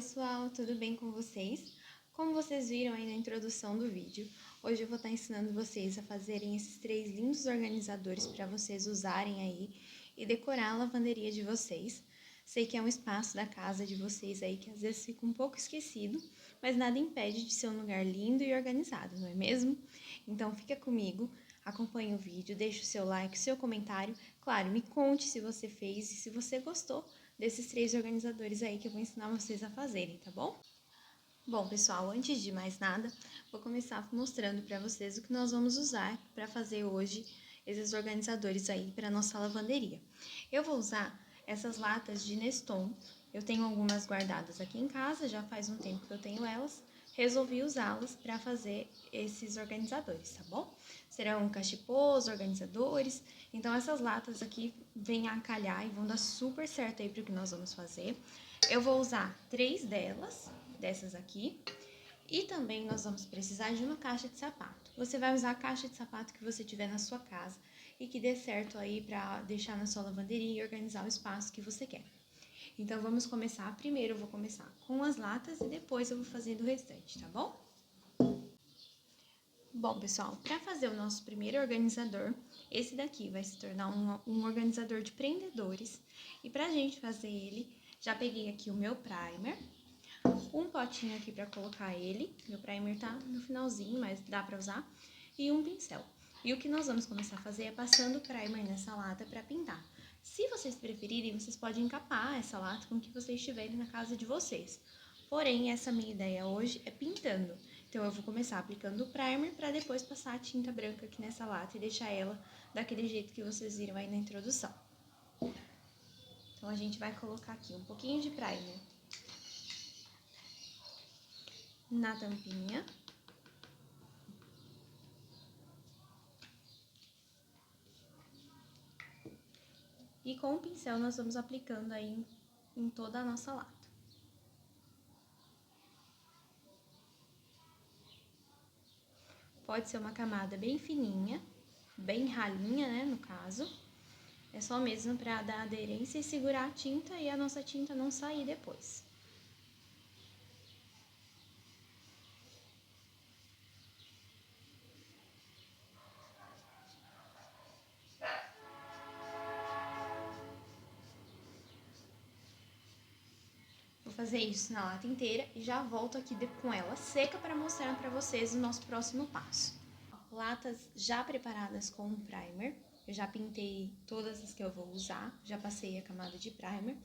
pessoal, tudo bem com vocês? Como vocês viram aí na introdução do vídeo, hoje eu vou estar ensinando vocês a fazerem esses 3 lindos organizadores para vocês usarem aí e decorar a lavanderia de vocês. Sei que é um espaço da casa de vocês aí que às vezes fica um pouco esquecido, mas nada impede de ser um lugar lindo e organizado, não é mesmo? Então fica comigo, acompanhe o vídeo, deixe o seu like, o seu comentário. Claro, me conte se você fez e se você gostou desses 3 organizadores aí que eu vou ensinar vocês a fazerem, tá bom? Bom, pessoal, antes de mais nada, vou começar mostrando para vocês o que nós vamos usar para fazer hoje esses organizadores aí para nossa lavanderia. Eu vou usar essas latas de Neston, eu tenho algumas guardadas aqui em casa, já faz um tempo que eu tenho elas, resolvi usá-las para fazer esses organizadores, tá bom? Serão cachepôs, organizadores, então essas latas aqui vêm a calhar e vão dar super certo aí para o que nós vamos fazer. Eu vou usar 3 dessas aqui, e também nós vamos precisar de uma caixa de sapato. Você vai usar a caixa de sapato que você tiver na sua casa e que dê certo aí para deixar na sua lavanderia e organizar o espaço que você quer. Então vamos começar. Primeiro eu vou começar com as latas e depois eu vou fazendo o restante, tá bom? Bom, pessoal, para fazer o nosso primeiro organizador, esse daqui vai se tornar um organizador de prendedores. E pra gente fazer ele, já peguei aqui o meu primer, um potinho aqui para colocar ele, meu primer tá no finalzinho, mas dá para usar, e um pincel. E o que nós vamos começar a fazer é passando o primer nessa lata para pintar. Se vocês preferirem, vocês podem encapar essa lata com o que vocês tiverem na casa de vocês. Porém, essa minha ideia hoje é pintando. Então, eu vou começar aplicando o primer para depois passar a tinta branca aqui nessa lata e deixar ela daquele jeito que vocês viram aí na introdução. Então, a gente vai colocar aqui um pouquinho de primer na tampinha. E com o pincel nós vamos aplicando aí em toda a nossa lata. Pode ser uma camada bem fininha, bem ralinha, né, no caso. É só mesmo para dar aderência e segurar a tinta e a nossa tinta não sair depois. Vou fazer isso na lata inteira e já volto aqui com ela seca para mostrar para vocês o nosso próximo passo. Latas já preparadas com o primer, eu já pintei todas as que eu vou usar, já passei a camada de primer.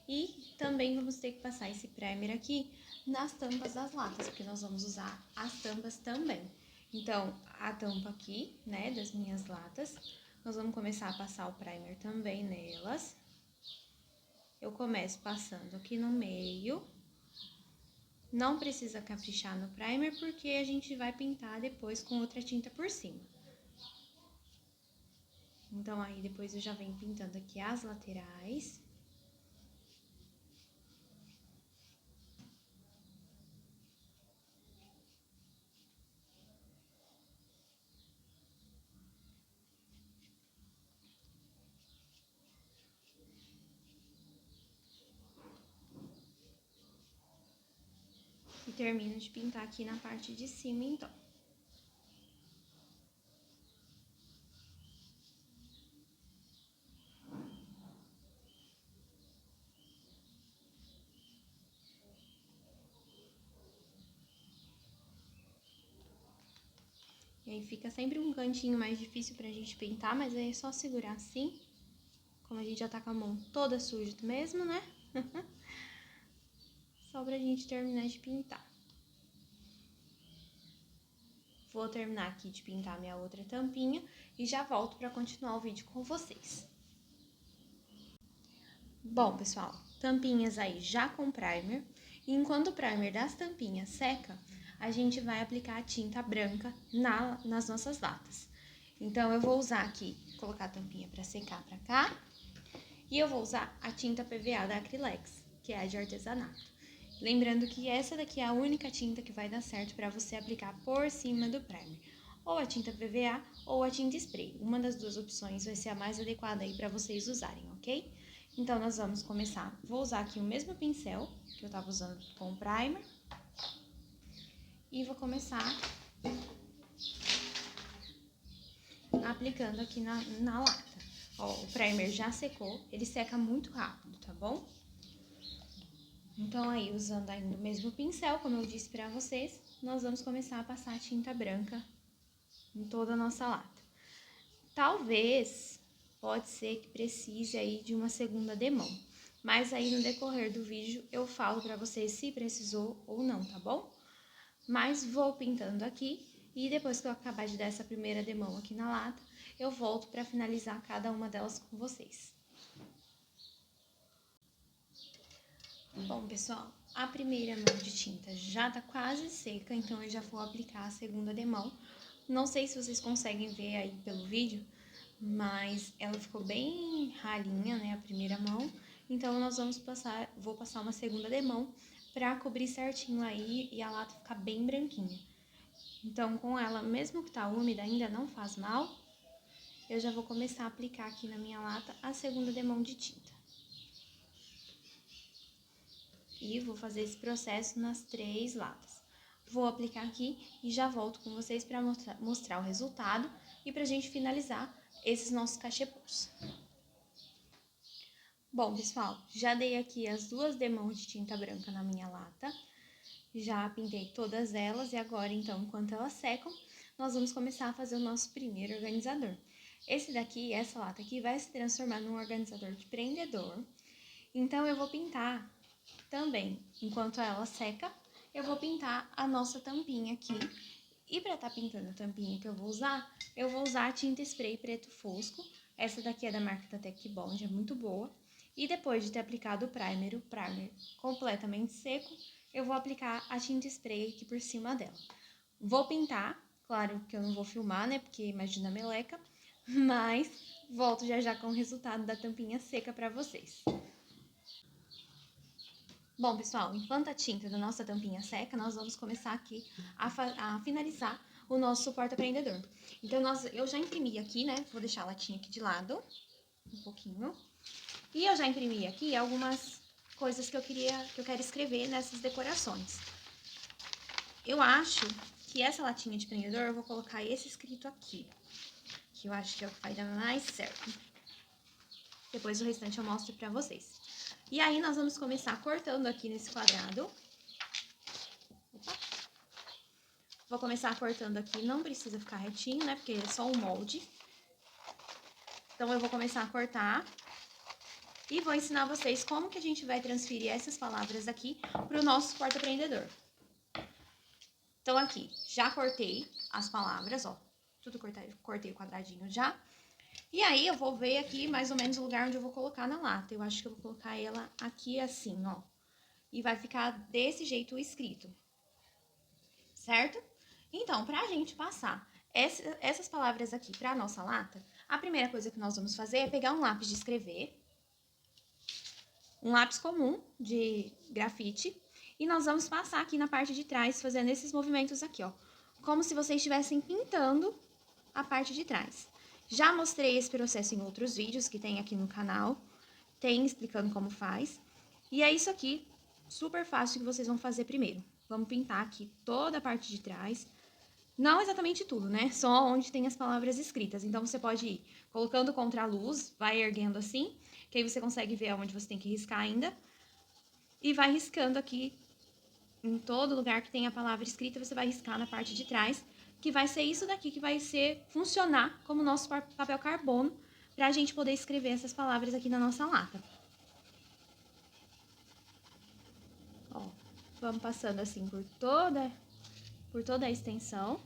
E também vamos ter que passar esse primer aqui nas tampas das latas, porque nós vamos usar as tampas também. Então, a tampa aqui, né, das minhas latas, nós vamos começar a passar o primer também nelas. Eu começo passando aqui no meio. Não precisa caprichar no primer, porque a gente vai pintar depois com outra tinta por cima. Então, aí depois eu já venho pintando aqui as laterais. E termino de pintar aqui na parte de cima, então. E aí fica sempre um cantinho mais difícil pra gente pintar, mas aí é só segurar assim. Como a gente já tá com a mão toda suja mesmo, né? Só pra gente terminar de pintar. Vou terminar aqui de pintar minha outra tampinha e já volto pra continuar o vídeo com vocês. Bom, pessoal, tampinhas aí já com primer. E enquanto o primer das tampinhas seca, a gente vai aplicar a tinta branca nas nossas latas. Então, eu vou usar aqui, colocar a tampinha pra secar pra cá. E eu vou usar a tinta PVA da Acrylex, que é a de artesanato. Lembrando que essa daqui é a única tinta que vai dar certo para você aplicar por cima do primer. Ou a tinta PVA ou a tinta spray. Uma das duas opções vai ser a mais adequada aí para vocês usarem, ok? Então, nós vamos começar. Vou usar aqui o mesmo pincel que eu tava usando com o primer. E vou começar aplicando aqui na lata. Ó, o primer já secou, ele seca muito rápido, tá bom? Então, aí, usando ainda o mesmo pincel, como eu disse pra vocês, nós vamos começar a passar a tinta branca em toda a nossa lata. Talvez, pode ser que precise aí de uma segunda demão, mas aí no decorrer do vídeo eu falo pra vocês se precisou ou não, tá bom? Mas vou pintando aqui e depois que eu acabar de dar essa primeira demão aqui na lata, eu volto pra finalizar cada uma delas com vocês. Bom, pessoal, a primeira mão de tinta já tá quase seca, então eu já vou aplicar a segunda demão. Não sei se vocês conseguem ver aí pelo vídeo, mas ela ficou bem ralinha, né, a primeira mão. Então, vou passar uma segunda demão pra cobrir certinho aí e a lata ficar bem branquinha. Então, com ela, mesmo que tá úmida, ainda não faz mal, eu já vou começar a aplicar aqui na minha lata a segunda demão de tinta. E vou fazer esse processo nas 3 latas. Vou aplicar aqui e já volto com vocês para mostrar o resultado e pra gente finalizar esses nossos cachepôs. Bom, pessoal, já dei aqui as 2 demãos de tinta branca na minha lata. Já pintei todas elas e agora, então, enquanto elas secam, nós vamos começar a fazer o nosso primeiro organizador. Essa lata aqui, vai se transformar num organizador de prendedor. Então, eu vou pintar também, enquanto ela seca, eu vou pintar a nossa tampinha aqui. E para estar pintando a tampinha que eu vou usar a tinta spray preto fosco. Essa daqui é da marca da Tech Bond, é muito boa. E depois de ter aplicado o primer completamente seco, eu vou aplicar a tinta spray aqui por cima dela. Vou pintar, claro que eu não vou filmar, né, porque imagina a meleca, mas volto já já com o resultado da tampinha seca para vocês. Bom, pessoal, enquanto a tinta da nossa tampinha seca, nós vamos começar aqui a finalizar o nosso porta-prendedor. Então, eu já imprimi aqui, né? Vou deixar a latinha aqui de lado, um pouquinho. E eu já imprimi aqui algumas coisas que eu quero escrever nessas decorações. Eu acho que essa latinha de prendedor, eu vou colocar esse escrito aqui, que eu acho que é o que vai dar mais certo. Depois o restante eu mostro pra vocês. E aí, nós vamos começar cortando aqui nesse quadrado. Opa. Vou começar cortando aqui, não precisa ficar retinho, né? Porque é só um molde. Então, eu vou começar a cortar. E vou ensinar vocês como que a gente vai transferir essas palavras aqui pro nosso porta-prendedor. Então, aqui, já cortei as palavras, ó. Tudo cortei o quadradinho já. E aí, eu vou ver aqui mais ou menos o lugar onde eu vou colocar na lata. Eu acho que eu vou colocar ela aqui assim, ó. E vai ficar desse jeito o escrito. Certo? Então, pra gente passar essas palavras aqui pra nossa lata, a primeira coisa que nós vamos fazer é pegar um lápis de escrever. Um lápis comum de grafite. E nós vamos passar aqui na parte de trás, fazendo esses movimentos aqui, ó. Como se vocês estivessem pintando a parte de trás. Já mostrei esse processo em outros vídeos que tem aqui no canal. Tem explicando como faz. E é isso aqui, super fácil, que vocês vão fazer primeiro. Vamos pintar aqui toda a parte de trás. Não exatamente tudo, né? Só onde tem as palavras escritas. Então, você pode ir colocando contra a luz, vai erguendo assim, que aí você consegue ver onde você tem que riscar ainda. E vai riscando aqui em todo lugar que tem a palavra escrita, você vai riscar na parte de trás, que vai ser isso daqui que vai funcionar como nosso papel carbono, pra gente poder escrever essas palavras aqui na nossa lata. Ó, vamos passando assim por toda a extensão.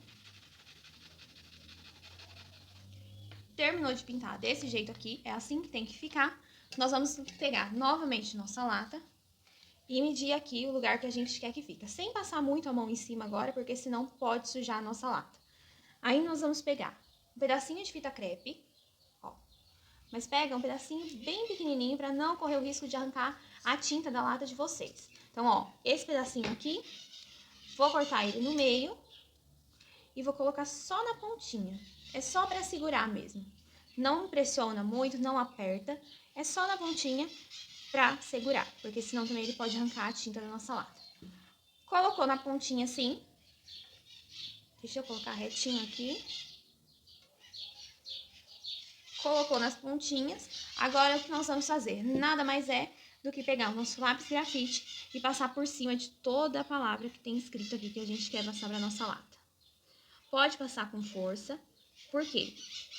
Terminou de pintar desse jeito aqui, é assim que tem que ficar. Nós vamos pegar novamente nossa lata e medir aqui o lugar que a gente quer que fica. Sem passar muito a mão em cima agora, porque senão pode sujar a nossa lata. Aí, nós vamos pegar um pedacinho de fita crepe, ó. Mas pega um pedacinho bem pequenininho para não correr o risco de arrancar a tinta da lata de vocês. Então, ó, esse pedacinho aqui, vou cortar ele no meio e vou colocar só na pontinha. É só para segurar mesmo. Não pressiona muito, não aperta. é só na pontinha pra segurar, porque senão também ele pode arrancar a tinta da nossa lata. Colocou na pontinha assim. Deixa eu colocar retinho aqui. Colocou nas pontinhas. Agora, o que nós vamos fazer? Nada mais é do que pegar o nosso lápis grafite e passar por cima de toda a palavra que tem escrito aqui que a gente quer passar para nossa lata. Pode passar com força, porque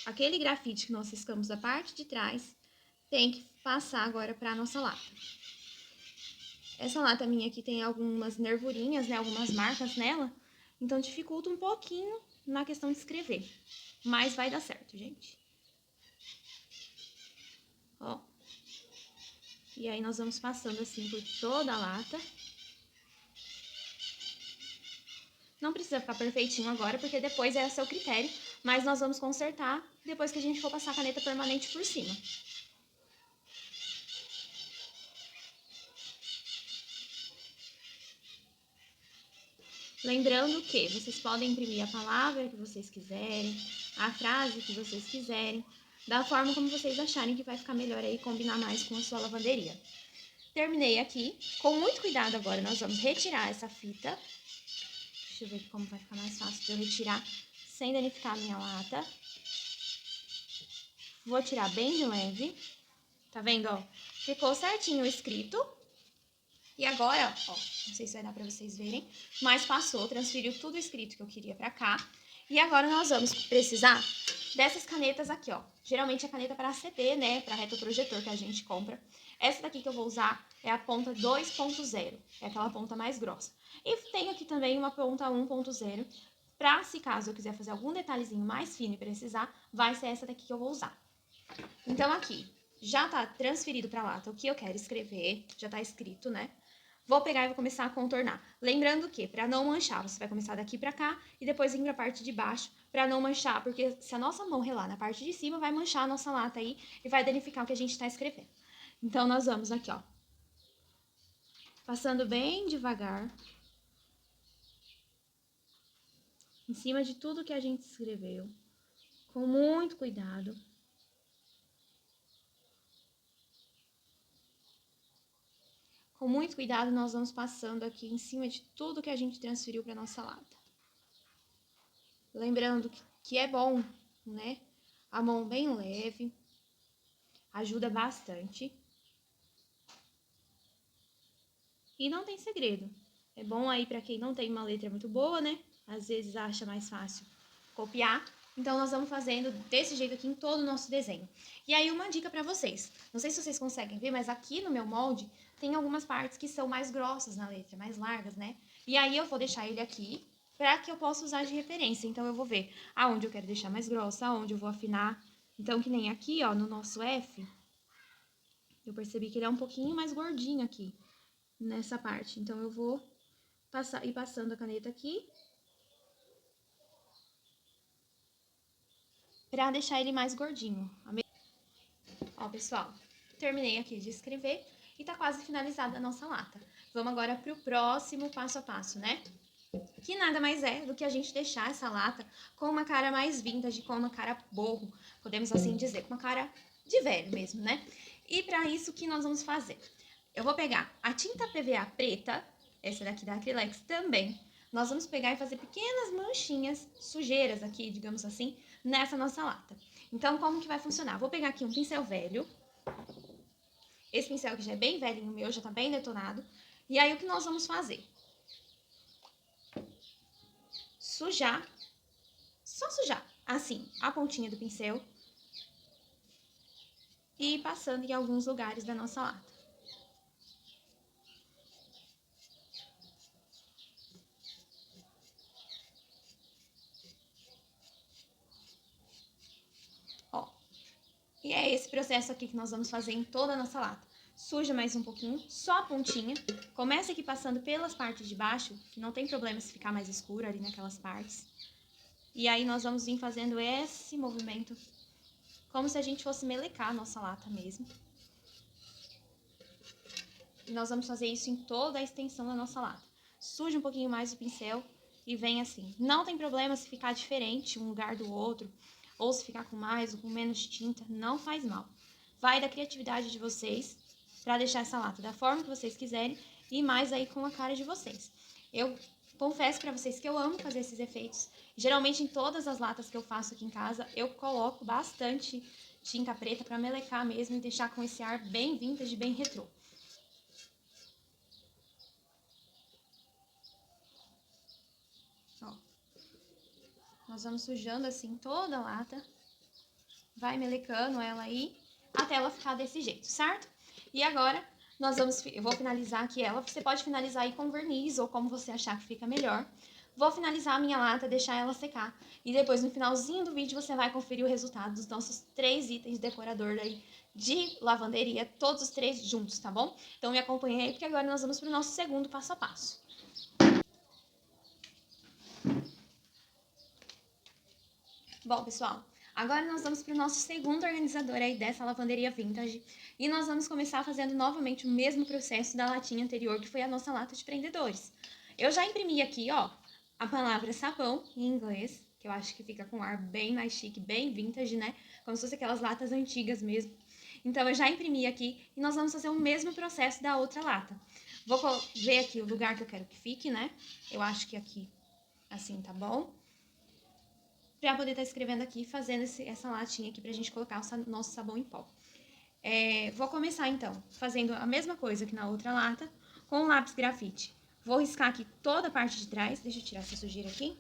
aquele grafite que nós riscamos da parte de trás tem que passar agora para a nossa lata. Essa lata minha aqui tem algumas nervurinhas, né, algumas marcas nela, então dificulta um pouquinho na questão de escrever, mas vai dar certo, gente. Ó. E aí, nós vamos passando assim por toda a lata. Não precisa ficar perfeitinho agora, porque depois é a seu critério, mas nós vamos consertar depois que a gente for passar a caneta permanente por cima. Lembrando que vocês podem imprimir a palavra que vocês quiserem, a frase que vocês quiserem, da forma como vocês acharem que vai ficar melhor aí, combinar mais com a sua lavanderia. Terminei aqui. Com muito cuidado agora, nós vamos retirar essa fita. Deixa eu ver como vai ficar mais fácil de eu retirar sem danificar a minha lata. Vou tirar bem de leve. Tá vendo, ó? Ficou certinho o escrito. E agora, ó, não sei se vai dar pra vocês verem, mas passou, transferiu tudo o escrito que eu queria pra cá. E agora nós vamos precisar dessas canetas aqui, ó. Geralmente é caneta para ACD, né, para retroprojetor que a gente compra. Essa daqui que eu vou usar é a ponta 2.0, é aquela ponta mais grossa. E tem aqui também uma ponta 1.0, pra se caso eu quiser fazer algum detalhezinho mais fino e precisar, vai ser essa daqui que eu vou usar. Então aqui, já tá transferido pra lata o que eu quero escrever, já tá escrito, né? Vou pegar e vou começar a contornar. Lembrando que, para não manchar, você vai começar daqui pra cá e depois vir pra parte de baixo para não manchar, porque se a nossa mão relar na parte de cima, vai manchar a nossa lata aí e vai danificar o que a gente tá escrevendo. Então, nós vamos aqui, ó, passando bem devagar em cima de tudo que a gente escreveu, com muito cuidado. Com muito cuidado, nós vamos passando aqui em cima de tudo que a gente transferiu para nossa lata. Lembrando que é bom, né? A mão bem leve, ajuda bastante. E não tem segredo. É bom aí para quem não tem uma letra muito boa, né? Às vezes acha mais fácil copiar. Então, nós vamos fazendo desse jeito aqui em todo o nosso desenho. E aí, uma dica para vocês. Não sei se vocês conseguem ver, mas aqui no meu molde tem algumas partes que são mais grossas na letra, mais largas, né? E aí, eu vou deixar ele aqui para que eu possa usar de referência. Então, eu vou ver aonde eu quero deixar mais grossa, aonde eu vou afinar. Então, que nem aqui, ó, no nosso F, eu percebi que ele é um pouquinho mais gordinho aqui, nessa parte. Então, eu vou ir passando a caneta aqui pra deixar ele mais gordinho. Ó, pessoal, terminei aqui de escrever e tá quase finalizada a nossa lata. Vamos agora pro próximo passo a passo, né? Que nada mais é do que a gente deixar essa lata com uma cara mais vintage, com uma cara borro, podemos assim dizer, com uma cara de velho mesmo, né? E pra isso, o que nós vamos fazer? Eu vou pegar a tinta PVA preta, essa daqui da Acrylex também. Nós vamos pegar e fazer pequenas manchinhas, sujeiras aqui, digamos assim, nessa nossa lata. Então, como que vai funcionar? Vou pegar aqui um pincel velho. Esse pincel que já é bem velhinho meu, já tá bem detonado. E aí, o que nós vamos fazer? Sujar, só sujar, assim, a pontinha do pincel. E ir passando em alguns lugares da nossa lata. Ó, e é esse processo aqui que nós vamos fazer em toda a nossa lata. Suja mais um pouquinho, só a pontinha. Começa aqui passando pelas partes de baixo, que não tem problema se ficar mais escuro ali naquelas partes. E aí nós vamos vir fazendo esse movimento, como se a gente fosse melecar a nossa lata mesmo. E nós vamos fazer isso em toda a extensão da nossa lata. Suja um pouquinho mais o pincel e vem assim. Não tem problema se ficar diferente um lugar do outro, ou se ficar com mais ou com menos tinta, não faz mal. vai da criatividade de vocês para deixar essa lata da forma que vocês quiserem e mais aí com a cara de vocês. Eu confesso para vocês que eu amo fazer esses efeitos. Geralmente em todas as latas que eu faço aqui em casa, eu coloco bastante tinta preta para melecar mesmo e deixar com esse ar bem vintage, bem retrô. Ó, nós vamos sujando assim toda a lata, vai melecando ela aí até ela ficar desse jeito, certo? E agora eu vou finalizar aqui ela, você pode finalizar aí com verniz ou como você achar que fica melhor. Vou finalizar a minha lata, deixar ela secar. E depois, no finalzinho do vídeo, você vai conferir o resultado dos nossos 3 itens decorador aí de lavanderia, todos os 3 juntos, tá bom? Então, me acompanhe aí, porque agora nós vamos para o nosso segundo passo a passo. Bom, pessoal, agora nós vamos para o nosso segundo organizador aí dessa lavanderia vintage. E nós vamos começar fazendo novamente o mesmo processo da latinha anterior, que foi a nossa lata de prendedores. Eu já imprimi aqui, ó, a palavra sabão em inglês, que eu acho que fica com um ar bem mais chique, bem vintage, né? Como se fosse aquelas latas antigas mesmo. Então, eu já imprimi aqui e nós vamos fazer o mesmo processo da outra lata. Vou ver aqui o lugar que eu quero que fique, né? Eu acho que aqui, assim, tá bom? Pra poder estar escrevendo aqui, fazendo essa latinha aqui pra gente colocar o nosso sabão em pó. Vou começar, então, fazendo a mesma coisa que na outra lata, com o lápis grafite. Vou riscar aqui toda a parte de trás. Deixa eu tirar essa sujeira aqui,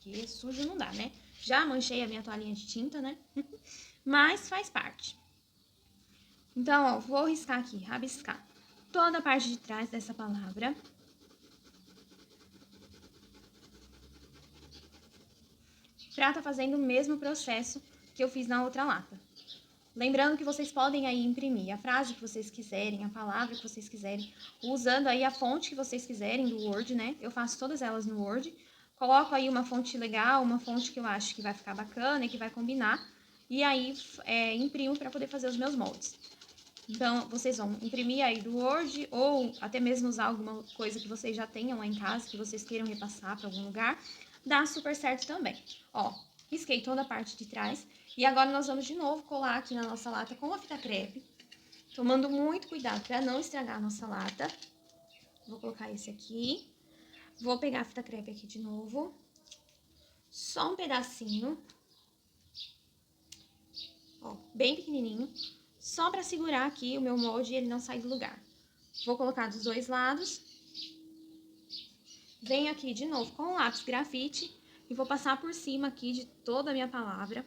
que sujo não dá, né? Já manchei a minha toalhinha de tinta, né? Mas faz parte. Então, ó, vou riscar aqui, rabiscar toda a parte de trás dessa palavra. Pra tá fazendo o mesmo processo que eu fiz na outra lata. Lembrando que vocês podem aí imprimir a frase que vocês quiserem, a palavra que vocês quiserem, usando aí a fonte que vocês quiserem do Word, né? Eu faço todas elas no Word. Coloco aí uma fonte legal, uma fonte que eu acho que vai ficar bacana e que vai combinar. E aí, imprimo para poder fazer os meus moldes. Então, vocês vão imprimir aí do Word ou até mesmo usar alguma coisa que vocês já tenham lá em casa, que vocês queiram repassar para algum lugar. Dá super certo também. Ó, risquei toda a parte de trás. E agora nós vamos de novo colar aqui na nossa lata com a fita crepe. Tomando muito cuidado para não estragar a nossa lata. Vou colocar esse aqui. Vou pegar a fita crepe aqui de novo. Só um pedacinho. Ó, bem pequenininho. Só para segurar aqui o meu molde e ele não sair do lugar. Vou colocar dos dois lados. Venho aqui de novo com o lápis grafite e vou passar por cima aqui de toda a minha palavra.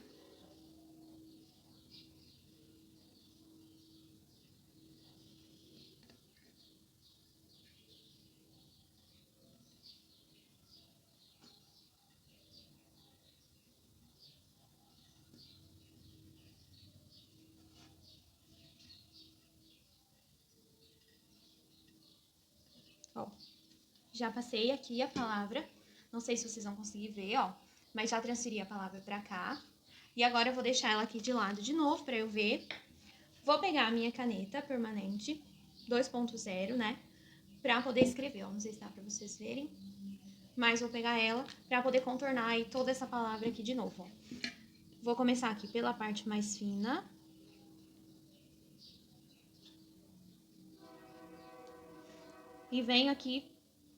Ó, já passei aqui a palavra, não sei se vocês vão conseguir ver, ó, mas já transferi a palavra pra cá. E agora eu vou deixar ela aqui de lado de novo pra eu ver. Vou pegar a minha caneta permanente 2.0, né, pra poder escrever, ó, não sei se dá pra vocês verem, mas vou pegar ela pra poder contornar aí toda essa palavra aqui de novo, ó. Vou começar aqui pela parte mais fina. E venho aqui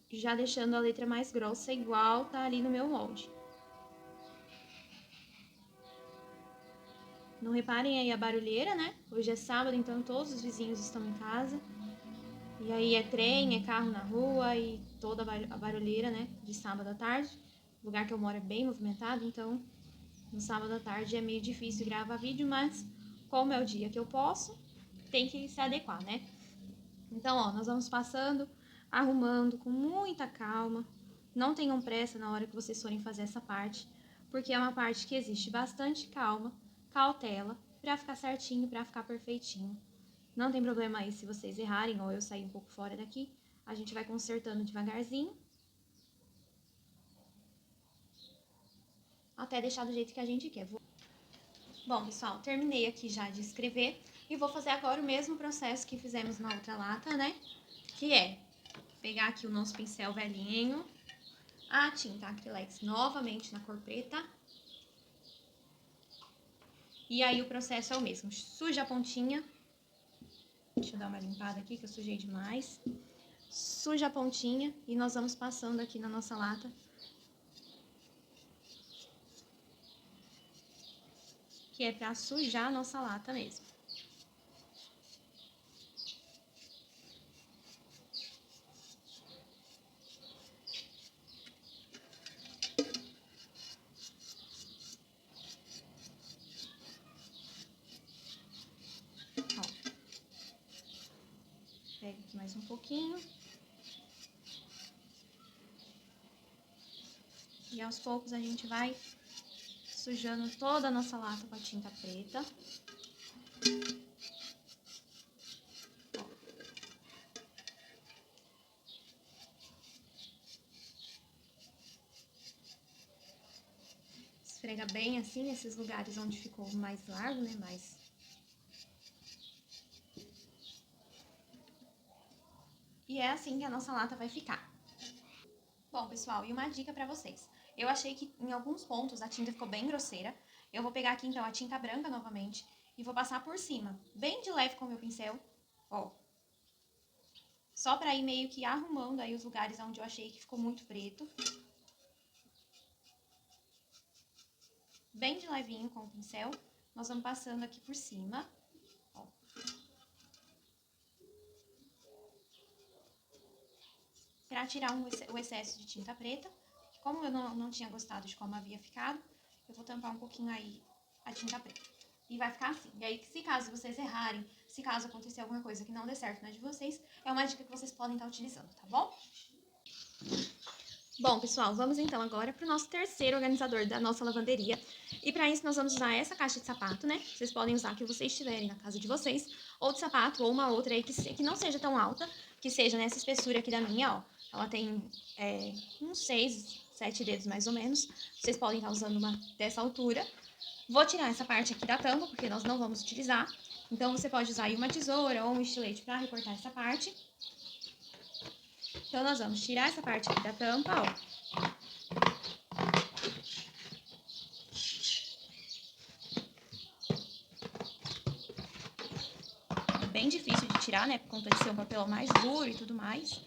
já deixando a letra mais grossa, igual tá ali no meu molde. Não reparem aí a barulheira, né? Hoje é sábado, então todos os vizinhos estão em casa. E aí é trem, é carro na rua e toda a barulheira, né? De sábado à tarde. O lugar que eu moro é bem movimentado, então no sábado à tarde é meio difícil gravar vídeo, mas como é o dia que eu posso, tem que se adequar, né? Então, ó, nós vamos passando, arrumando com muita calma. Não tenham pressa na hora que vocês forem fazer essa parte, porque é uma parte que existe bastante calma, cautela, pra ficar certinho, pra ficar perfeitinho. Não tem problema aí se vocês errarem ou eu sair um pouco fora daqui. A gente vai consertando devagarzinho, até deixar do jeito que a gente quer. Bom, pessoal, terminei aqui já de escrever e vou fazer agora o mesmo processo que fizemos na outra lata, né? Que é pegar aqui o nosso pincel velhinho, a tinta acrylex novamente na cor preta E aí o processo é o mesmo. Suja a pontinha. Deixa eu dar uma limpada aqui, que eu sujei demais. Suja a pontinha e nós vamos passando aqui na nossa lata. Que é pra sujar a nossa lata mesmo. Ó. Pega aqui mais um pouquinho. E aos poucos a gente vai sujando toda a nossa lata com a tinta preta. Esfrega bem assim, nesses lugares onde ficou mais largo, né? E é assim que a nossa lata vai ficar. Bom, pessoal, e uma dica pra vocês. Eu achei que em alguns pontos a tinta ficou bem grosseira. Eu vou pegar aqui, então, a tinta branca novamente e vou passar por cima, bem de leve com o meu pincel, ó. Só pra ir meio que arrumando aí os lugares onde eu achei que ficou muito preto. Bem de levinho com o pincel, nós vamos passando aqui por cima, ó. Pra tirar o excesso de tinta preta. Como eu não tinha gostado de como havia ficado, eu vou tampar um pouquinho aí a tinta preta. E vai ficar assim. E aí, se caso vocês errarem, se caso acontecer alguma coisa que não dê certo na de vocês, é uma dica que vocês podem estar utilizando, tá bom? Bom, pessoal, vamos então agora para o nosso terceiro organizador da nossa lavanderia. E para isso nós vamos usar essa caixa de sapato, né? Vocês podem usar a que vocês tiverem na casa de vocês, ou de sapato, ou uma outra aí que não seja tão alta, que seja nessa espessura aqui da minha, ó. Ela tem uns 6, 7 dedos mais ou menos. Vocês podem estar usando uma dessa altura. Vou tirar essa parte aqui da tampa, porque nós não vamos utilizar. Então, você pode usar aí uma tesoura ou um estilete para recortar essa parte. Então, nós vamos tirar essa parte aqui da tampa, ó. É bem difícil de tirar, né? Por conta de ser um papel mais duro e tudo mais.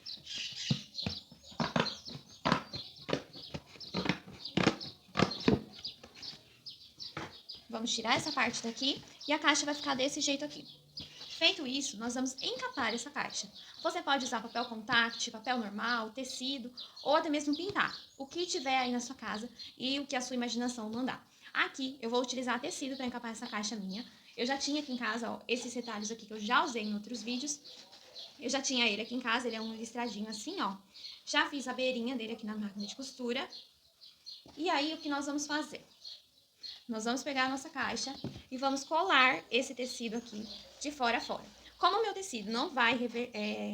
Vamos tirar essa parte daqui e a caixa vai ficar desse jeito aqui. Feito isso, nós vamos encapar essa caixa. Você pode usar papel contact, papel normal, tecido ou até mesmo pintar. O que tiver aí na sua casa e o que a sua imaginação mandar. Aqui eu vou utilizar tecido para encapar essa caixa minha. Eu já tinha aqui em casa, ó, esses retalhos aqui que eu já usei em outros vídeos. Eu já tinha ele aqui em casa, ele é um listradinho assim, ó. Já fiz a beirinha dele aqui na máquina de costura. E aí, o que nós vamos fazer? Nós vamos pegar a nossa caixa e vamos colar esse tecido aqui de fora a fora. Como o meu tecido não vai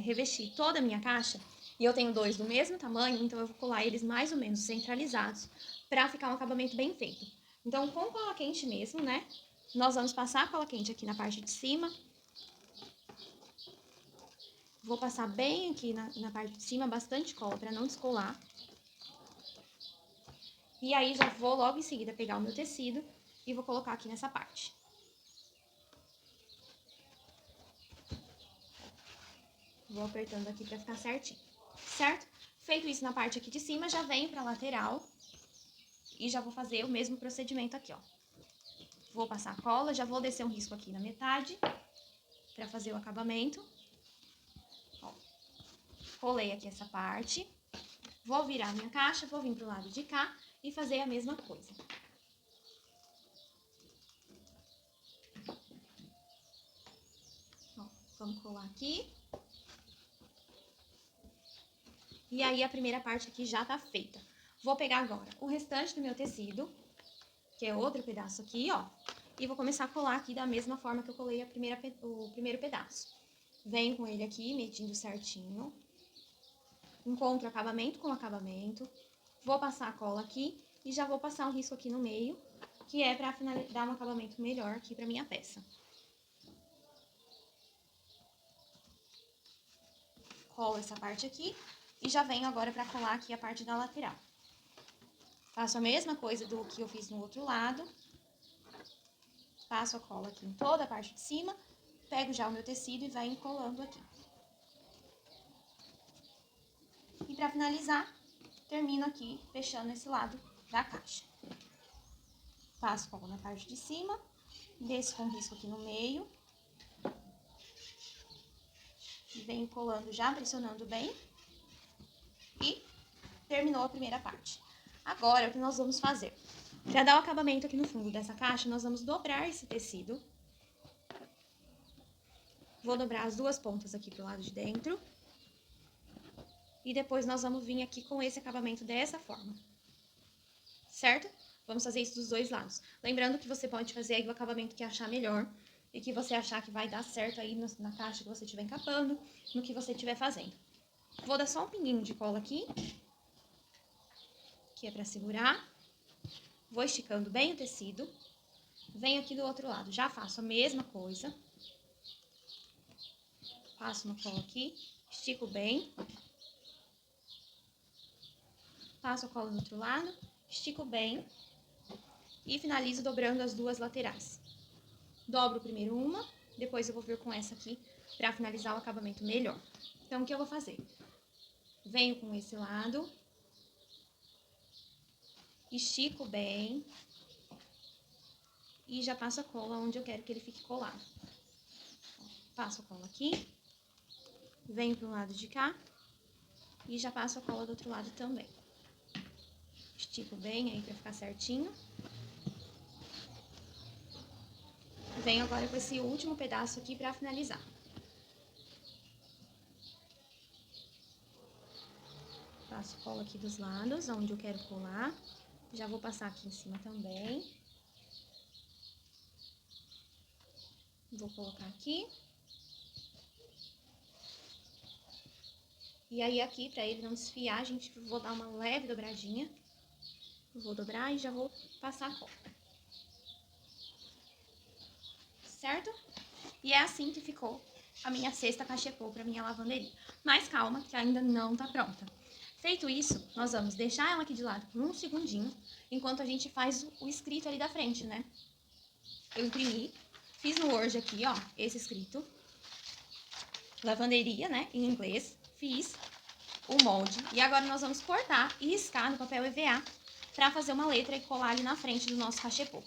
revestir toda a minha caixa, e eu tenho dois do mesmo tamanho, então eu vou colar eles mais ou menos centralizados para ficar um acabamento bem feito. Então, com cola quente mesmo, né? Nós vamos passar a cola quente aqui na parte de cima. Vou passar bem aqui na parte de cima, bastante cola para não descolar. E aí, já vou logo em seguida pegar o meu tecido e vou colocar aqui nessa parte. Vou apertando aqui pra ficar certinho, certo? Feito isso na parte aqui de cima, já venho pra lateral e já vou fazer o mesmo procedimento aqui, ó. Vou passar a cola, já vou descer um risco aqui na metade pra fazer o acabamento. Ó, colei aqui essa parte. Vou virar minha caixa, vou vir pro lado de cá e fazer a mesma coisa. Ó, vamos colar aqui. E aí, a primeira parte aqui já tá feita. Vou pegar agora o restante do meu tecido, que é outro pedaço aqui, ó. E vou começar a colar aqui da mesma forma que eu colei o primeiro pedaço. Venho com ele aqui, medindo certinho. Encontro acabamento com acabamento. Vou passar a cola aqui e já vou passar um risco aqui no meio, que é pra dar um acabamento melhor aqui pra minha peça. Colo essa parte aqui e já venho agora pra colar aqui a parte da lateral. Faço a mesma coisa do que eu fiz no outro lado. Passo a cola aqui em toda a parte de cima, pego já o meu tecido e vai colando aqui. E pra finalizar, termino aqui fechando esse lado da caixa. Passo cola na parte de cima, desço com risco aqui no meio. E venho colando já, pressionando bem. E terminou a primeira parte. Agora, o que nós vamos fazer? Para dar o acabamento aqui no fundo dessa caixa, nós vamos dobrar esse tecido. Vou dobrar as duas pontas aqui pro lado de dentro. E depois nós vamos vir aqui com esse acabamento dessa forma. Certo? Vamos fazer isso dos dois lados. Lembrando que você pode fazer aí o acabamento que achar melhor. E que você achar que vai dar certo aí na caixa que você estiver encapando, no que você estiver fazendo. Vou dar só um pinguinho de cola aqui. Que é pra segurar. Vou esticando bem o tecido. Venho aqui do outro lado. Já faço a mesma coisa. Passo uma cola aqui. Estico bem. Passo a cola do outro lado. Estico bem. E finalizo dobrando as duas laterais. Dobro primeiro uma. Depois eu vou vir com essa aqui pra finalizar o acabamento melhor. Então, o que eu vou fazer? Venho com esse lado. Estico bem. E já passo a cola onde eu quero que ele fique colado. Passo a cola aqui. Venho pro lado de cá. E já passo a cola do outro lado também. Estico bem aí pra ficar certinho. Venho agora com esse último pedaço aqui pra finalizar. Passo cola aqui dos lados, onde eu quero colar. Já vou passar aqui em cima também. Vou colocar aqui. E aí aqui, pra ele não desfiar, gente, vou dar uma leve dobradinha. Vou dobrar e já vou passar a cola. Certo? E é assim que ficou a minha cesta cachepô pra minha lavanderia. Mas calma, que ainda não tá pronta. Feito isso, nós vamos deixar ela aqui de lado por um segundinho, enquanto a gente faz o escrito ali da frente, né? Eu imprimi, fiz no Word aqui, ó, esse escrito. Lavanderia, né, em inglês. Fiz o molde. E agora nós vamos cortar e riscar no papel EVA pra fazer uma letra e colar ali na frente do nosso cachepô.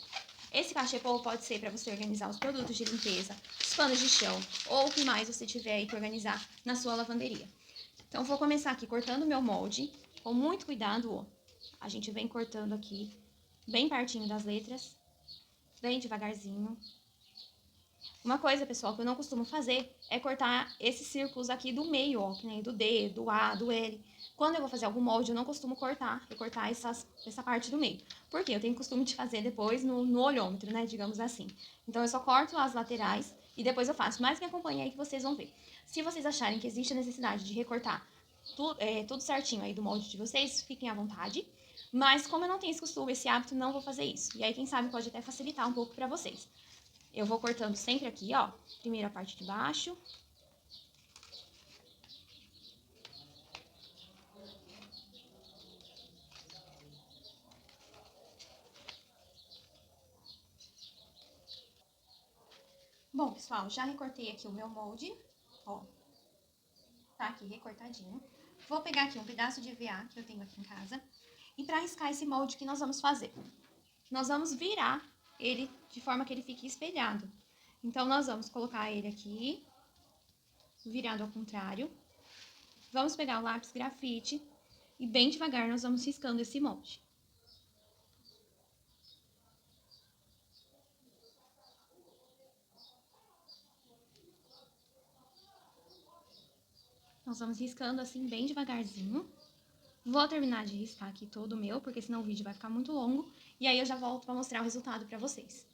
Esse cachepô pode ser para você organizar os produtos de limpeza, os panos de chão ou o que mais você tiver aí para organizar na sua lavanderia. Então, vou começar aqui cortando o meu molde, com muito cuidado, ó. A gente vem cortando aqui, bem pertinho das letras, bem devagarzinho. Uma coisa, pessoal, que eu não costumo fazer é cortar esses círculos aqui do meio, ó, que nem do D, do A, do L. Quando eu vou fazer algum molde, eu não costumo recortar essa parte do meio. Por quê? Eu tenho costume de fazer depois no olhômetro, né, digamos assim. Então, eu só corto as laterais e depois eu faço. Mas me acompanhe aí que vocês vão ver. Se vocês acharem que existe a necessidade de recortar tudo certinho aí do molde de vocês, fiquem à vontade. Mas como eu não tenho esse costume, esse hábito, não vou fazer isso. E aí, quem sabe, pode até facilitar um pouco pra vocês. Eu vou cortando sempre aqui, ó, primeiro a parte de baixo. Bom, pessoal, já recortei aqui o meu molde, ó, tá aqui recortadinho. Vou pegar aqui um pedaço de EVA que eu tenho aqui em casa e pra riscar esse molde, o que nós vamos fazer? Nós vamos virar ele de forma que ele fique espelhado. Então, nós vamos colocar ele aqui, virado ao contrário. Vamos pegar o lápis grafite e bem devagar nós vamos riscando esse molde. Nós vamos riscando assim bem devagarzinho. Vou terminar de riscar aqui todo o meu, porque senão o vídeo vai ficar muito longo. E aí eu já volto pra mostrar o resultado pra vocês.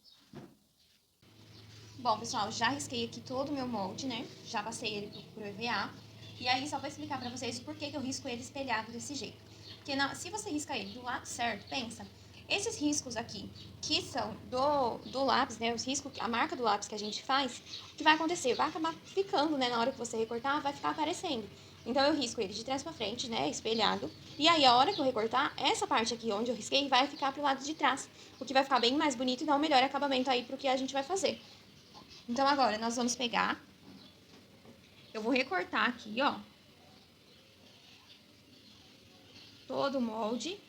Bom, pessoal, já risquei aqui todo o meu molde, né? Já passei ele pro EVA. E aí só vou explicar pra vocês por que eu risco ele espelhado desse jeito. Porque se você risca ele do lado certo, pensa, Esses riscos aqui, que são do lápis, né, os riscos, a marca do lápis que a gente faz, o que vai acontecer? Vai acabar ficando, né, na hora que você recortar, vai ficar aparecendo. Então, eu risco ele de trás pra frente, né, espelhado. E aí, a hora que eu recortar, essa parte aqui onde eu risquei vai ficar pro lado de trás. O que vai ficar bem mais bonito e dar um melhor acabamento aí pro que a gente vai fazer. Então, agora, nós vamos pegar... Eu vou recortar aqui, ó. Todo o molde.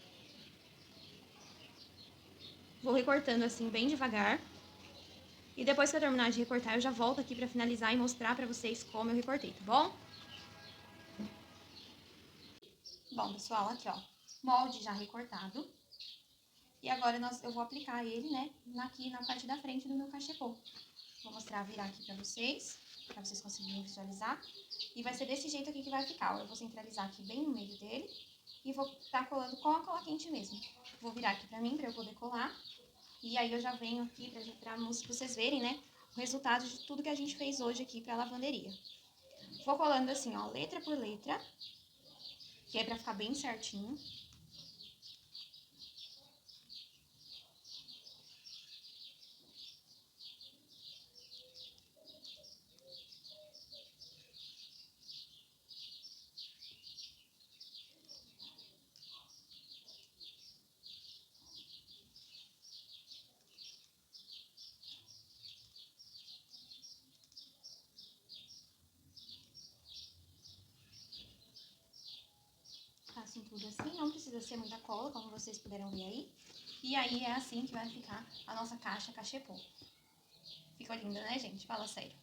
Vou recortando assim, bem devagar. E depois que eu terminar de recortar, eu já volto aqui pra finalizar e mostrar pra vocês como eu recortei, tá bom? Bom, pessoal, aqui, ó. Molde já recortado. E agora eu vou aplicar ele, né, aqui na parte da frente do meu cachepô. Vou mostrar, virar aqui pra vocês conseguirem visualizar. E vai ser desse jeito aqui que vai ficar, ó. Eu vou centralizar aqui bem no meio dele e vou tá colando com a cola quente mesmo. Vou virar aqui pra mim, pra eu poder colar. E aí eu já venho aqui pra vocês verem, né, o resultado de tudo que a gente fez hoje aqui pra lavanderia. Vou colando assim, ó, letra por letra, que é pra ficar bem certinho. Faço tudo assim, não precisa ser muita cola, como vocês puderam ver aí. E aí é assim que vai ficar a nossa caixa cachepô. Ficou linda, né, gente? Fala sério.